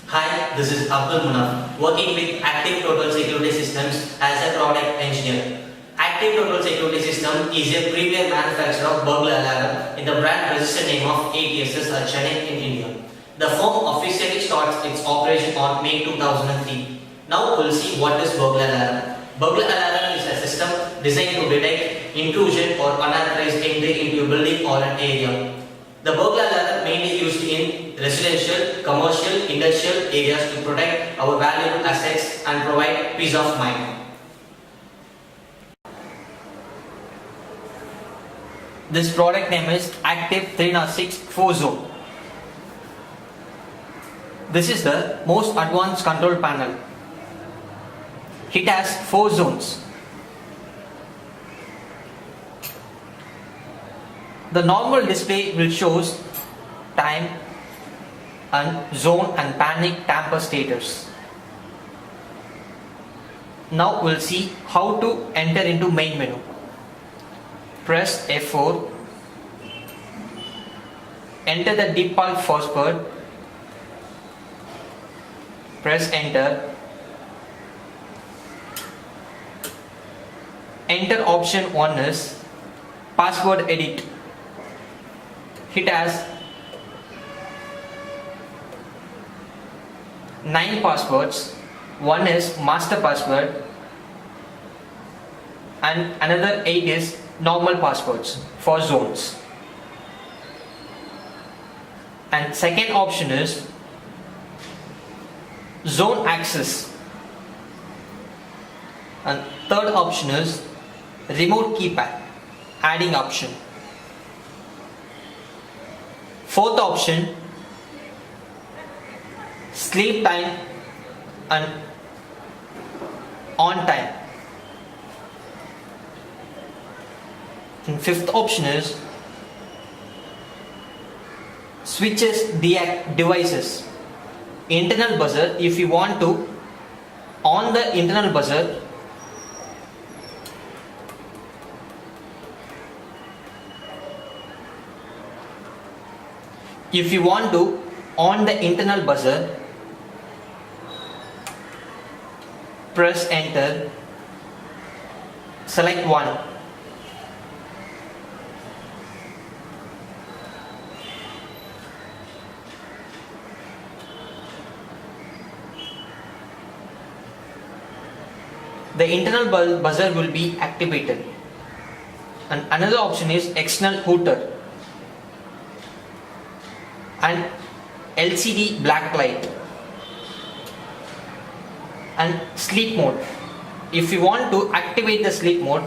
Hi, this is Abdul Munaf, working with Active Total Security Systems as a product engineer. Active Total Security System is a premier manufacturer of burglar alarm in the brand registered name of ATSS at Chennai in India. The firm officially starts its operation on May 2003. Now we'll see what is burglar alarm. Burglar alarm is a system designed to detect intrusion or unauthorized entry into a building or an area. The burglar alarm mainly used in residential, commercial, industrial areas to protect our valuable assets and provide peace of mind. This product name is Active 306 4-Zone. This is the most advanced control panel. It has 4 zones. The normal display will shows time and zone and panic tamper status. Now we'll see how to enter into main menu. Press F4. Enter the default password. Press enter. Enter option 1 is password edit. It has 9 passwords. One is master password and another 8 is normal passwords for zones. And second option is zone access. And third option is remote keypad adding option. Fourth option sleep time and on time. And fifth option is switches devices. Internal buzzer, if you want to on the internal buzzer, if you want to on the internal buzzer, press enter, select one. The internal buzzer will be activated. And another option is external hooter and LCD black light and sleep mode. If you want to activate the sleep mode,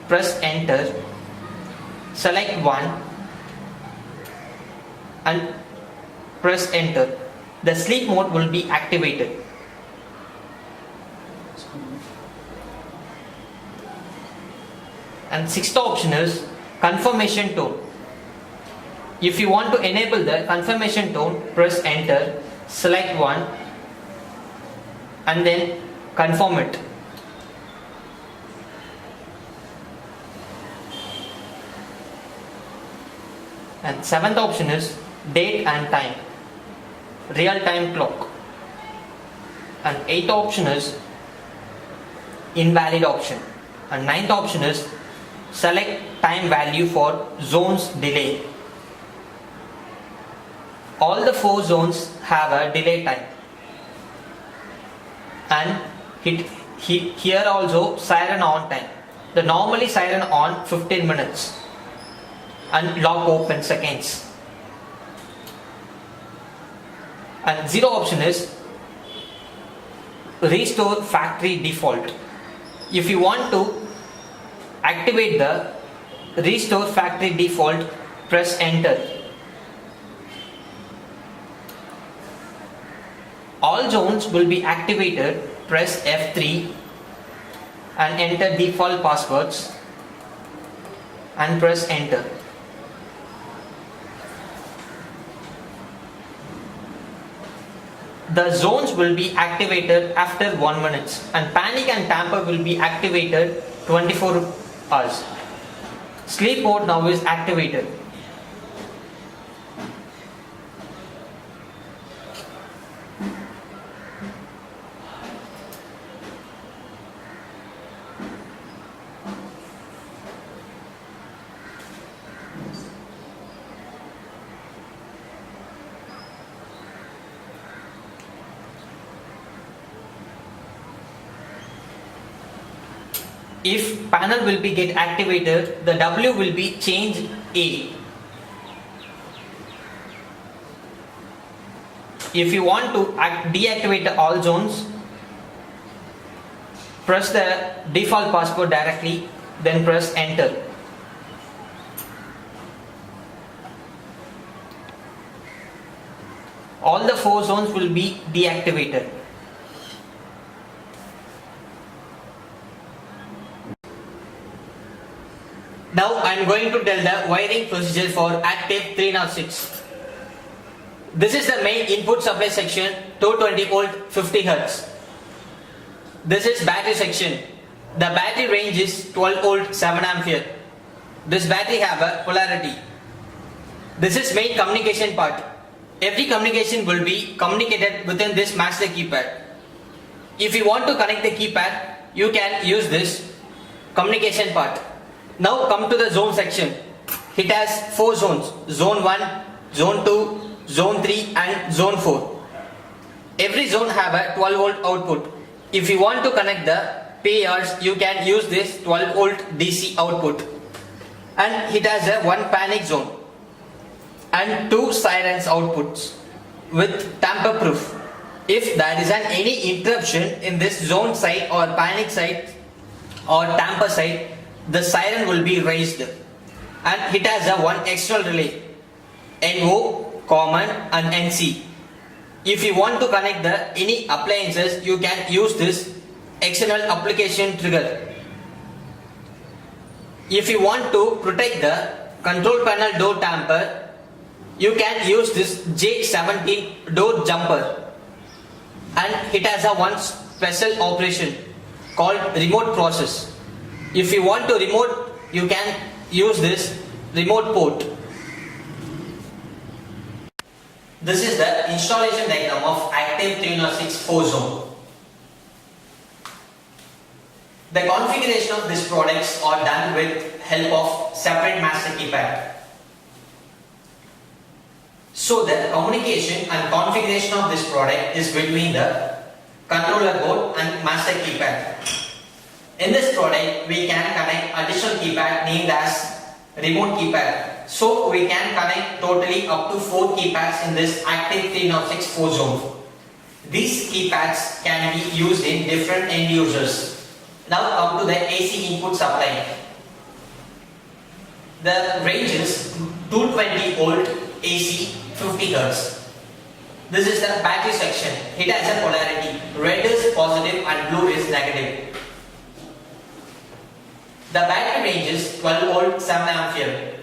press enter, select one and press enter. The sleep mode will be activated. And sixth option is confirmation tone. If you want to enable the confirmation tone, press enter, select one and then confirm it. And seventh option is date and time, real time clock. And eighth option is invalid option. And ninth option is select time value for zones delay. All the 4 zones have a delay time. And here also siren on time. The normally siren on 15 minutes and lock open seconds. And 0 option is restore factory default. If you want to activate the restore factory default, press enter. All zones will be activated, press F3 and enter default passwords and press enter. The zones will be activated after 1 minute and panic and tamper will be activated 24 hours. Sleep mode now is activated. If panel will be get activated, the W will be changed A. If you want to deactivate all zones, press the default password directly, then press enter. All the 4 zones will be deactivated. Now I am going to tell the wiring procedure for active 306. This is the main input supply section, 220 volt 50 Hz. This is battery section. The battery range is 12 volt 7 ampere. This battery have a polarity. This is main communication part. Every communication will be communicated within this master keypad. If you want to connect the keypad, you can use this communication part. Now come to the zone section. It has 4 zones. Zone 1, Zone 2, Zone 3 and Zone 4. Every zone have a 12 volt output. If you want to connect the PARs, you can use this 12 volt DC output. And it has a 1 panic zone and 2 sirens outputs with tamper proof. If there is any interruption in this zone side or panic side or tamper side, the siren will be raised. And it has a 1 external relay, NO, common and NC. If you want to connect any appliances, you can use this external application trigger. If you want to protect the control panel door tamper, you can use this J17 door jumper, and it has a 1 special operation called remote process. If you want to remote, you can use this remote port. This is the installation diagram of active 306 4-zone. The configuration of these products are done with help of separate master keypad. So the communication and configuration of this product is between the controller board and master keypad. In this product, we can connect additional keypad named as remote keypad. So we can connect totally up to 4 keypads in this active 306 4-zone. These keypads can be used in different end users. Now come to the AC input supply. The range is 220 volt AC 50 Hz. This is the battery section. It has a polarity. Red is positive and blue is negative. The battery range is 12 volt 7 ampere.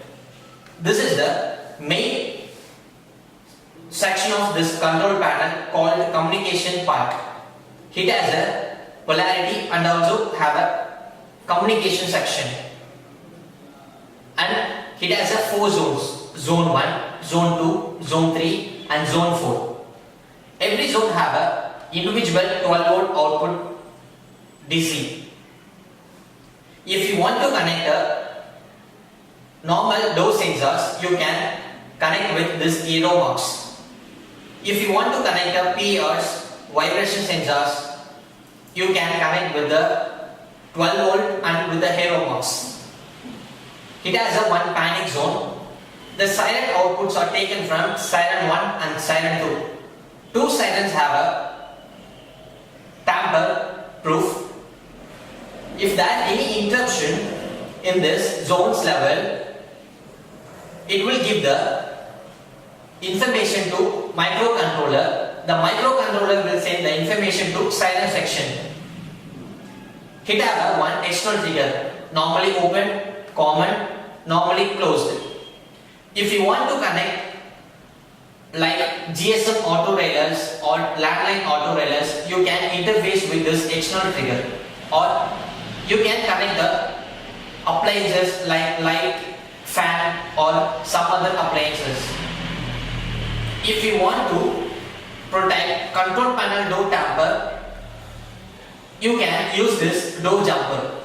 This is the main section of this control panel called communication part. It has a polarity and also have a communication section. And it has a 4 zones. Zone 1, Zone 2, Zone 3 and Zone 4. Every zone have a individual 12 volt output DC. If you want to connect a normal door sensors, you can connect with this arrow marks. If you want to connect a PRs, vibration sensors, you can connect with the 12 volt and with the arrow marks. It has a 1 panic zone. The siren outputs are taken from siren 1 and siren 2. 2 sirens have a tamper proof. If there is any interruption in this zones level, it will give the information to microcontroller. The microcontroller will send the information to siren section. It have a 1 external trigger, normally open, common, normally closed. If you want to connect like GSM auto railers or landline auto railers, you can interface with this external trigger, or you can connect the appliances like light, fan or some other appliances. If you want to control panel door tamper, you can use this door jumper.